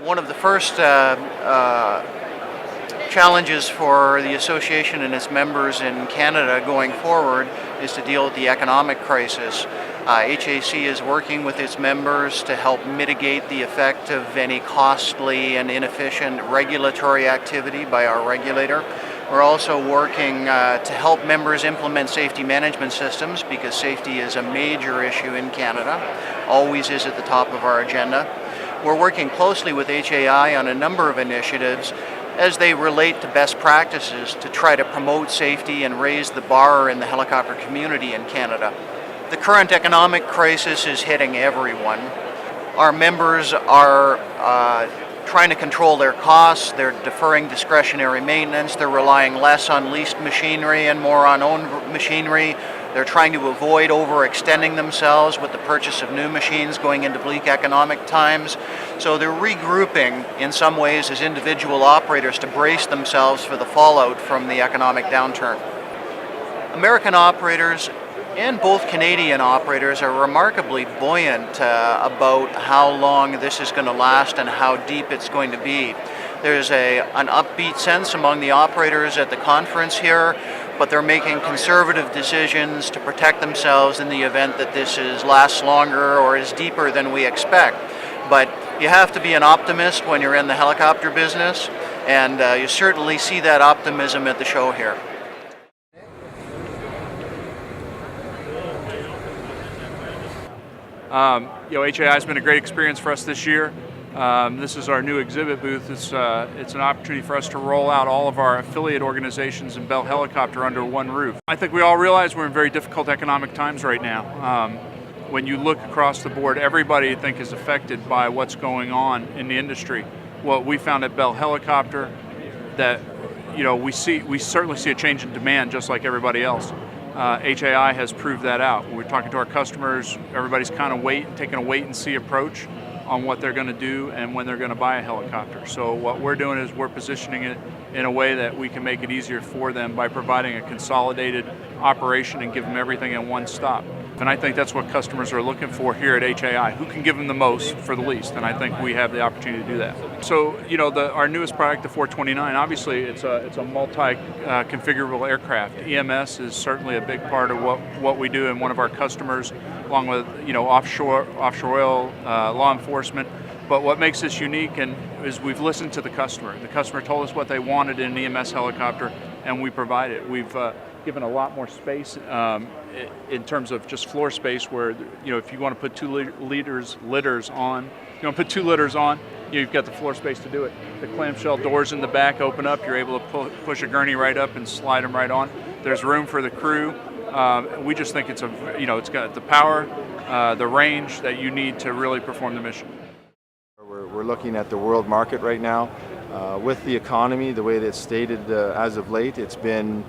One of the first challenges for the association and its members in Canada going forward is to deal with the economic crisis. HAC is working with its members to help mitigate the effect of any costly and inefficient regulatory activity by our regulator. We're also working to help members implement safety management systems, because safety is a major issue in Canada, always is at the top of our agenda. We're working closely with HAI on a number of initiatives as they relate to best practices to try to promote safety and raise the bar in the helicopter community in Canada. The current economic crisis is hitting everyone. Our members are trying to control their costs, they're deferring discretionary maintenance, they're relying less on leased machinery and more on owned machinery. They're trying to avoid overextending themselves with the purchase of new machines going into bleak economic times. So they're regrouping in some ways as individual operators to brace themselves for the fallout from the economic downturn. American operators and both Canadian operators are remarkably buoyant about how long this is going to last and how deep it's going to be. There's an upbeat sense among the operators at the conference here, but they're making conservative decisions to protect themselves in the event that this lasts longer or is deeper than we expect. But you have to be an optimist when you're in the helicopter business, and you certainly see that optimism at the show here. HAI has been a great experience for us this year. This is our new exhibit booth. It's an opportunity for us to roll out all of our affiliate organizations and Bell Helicopter under one roof. I think we all realize we're in very difficult economic times right now. When you look across the board, everybody I think is affected by what's going on in the industry. What we found at Bell Helicopter, that we certainly see a change in demand just like everybody else. HAI has proved that out. We're talking to our customers, everybody's kind of taking a wait and see approach on what they're going to do and when they're going to buy a helicopter. So what we're doing is we're positioning it in a way that we can make it easier for them by providing a consolidated operation and give them everything in one stop. And I think that's what customers are looking for here at HAI. Who can give them the most for the least? And I think we have the opportunity to do that. So, our newest product, the 429, obviously it's a multi-configurable aircraft. EMS is certainly a big part of what we do, and one of our customers, along with offshore oil, law enforcement. But what makes this unique is we've listened to the customer. The customer told us what they wanted in an EMS helicopter, and we provide it. We've given a lot more space in terms of just floor space, where if you want to put two litters on, you've got the floor space to do it. The clamshell doors in the back open up. You're able to push a gurney right up and slide them right on. There's room for the crew. We just think it's got the power, the range that you need to really perform the mission. We're looking at the world market right now. With the economy, the way that it's stated as of late, it's been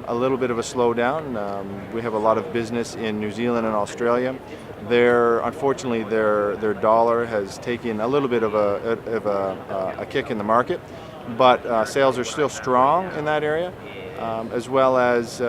a little bit of a slowdown. We have a lot of business in New Zealand and Australia. Unfortunately, their dollar has taken a little bit of a kick in the market, but sales are still strong in that area, as well as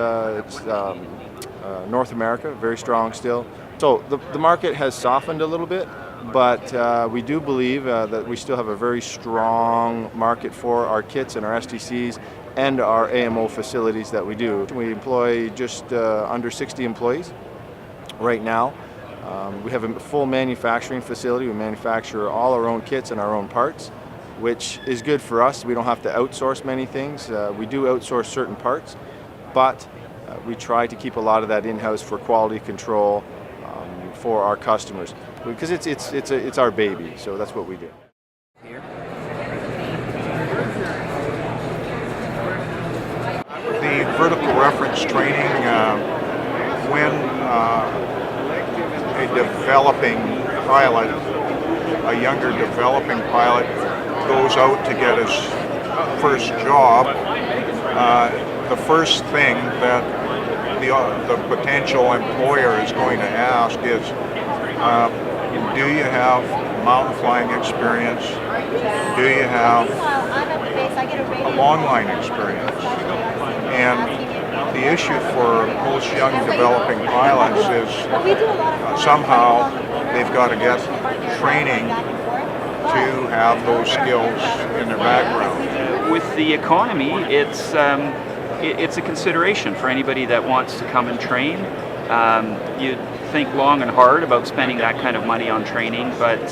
North America, very strong still. So the market has softened a little bit, but we do believe that we still have a very strong market for our kits and our STCs and our AMO facilities that we do. We employ just under 60 employees right now. We have a full manufacturing facility. We manufacture all our own kits and our own parts, which is good for us. We don't have to outsource many things. We do outsource certain parts, but we try to keep a lot of that in-house for quality control for our customers, because it's our baby, so that's what we do. The vertical reference training, when a developing pilot, a younger developing pilot, goes out to get his first job, the first thing that the potential employer is going to ask is, do you have mountain flying experience? Do you have a long line experience? And the issue for most young developing pilots is somehow they've got to get training to have those skills in their background. With the economy, it's a consideration for anybody that wants to come and train. You think long and hard about spending that kind of money on training, but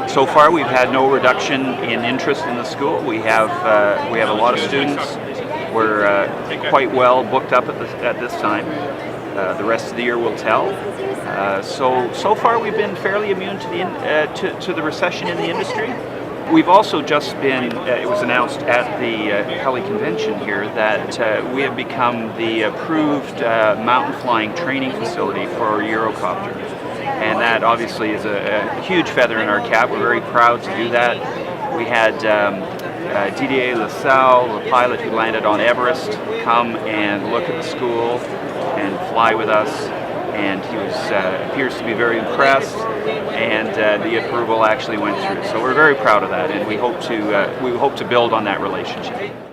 so far we've had no reduction in interest in the school. We have a lot of students. We're quite well booked up at this time. The rest of the year will tell. So far we've been fairly immune to the recession in the industry. We've also just been, it was announced at the Heli convention here that we have become the approved mountain flying training facility for Eurocopter. And that obviously is a huge feather in our cap. We're very proud to do that. We had Didier Lassalle, the pilot who landed on Everest, come and look at the school and fly with us. And he appears to be very impressed, and the approval actually went through. So we're very proud of that, and we hope to build on that relationship.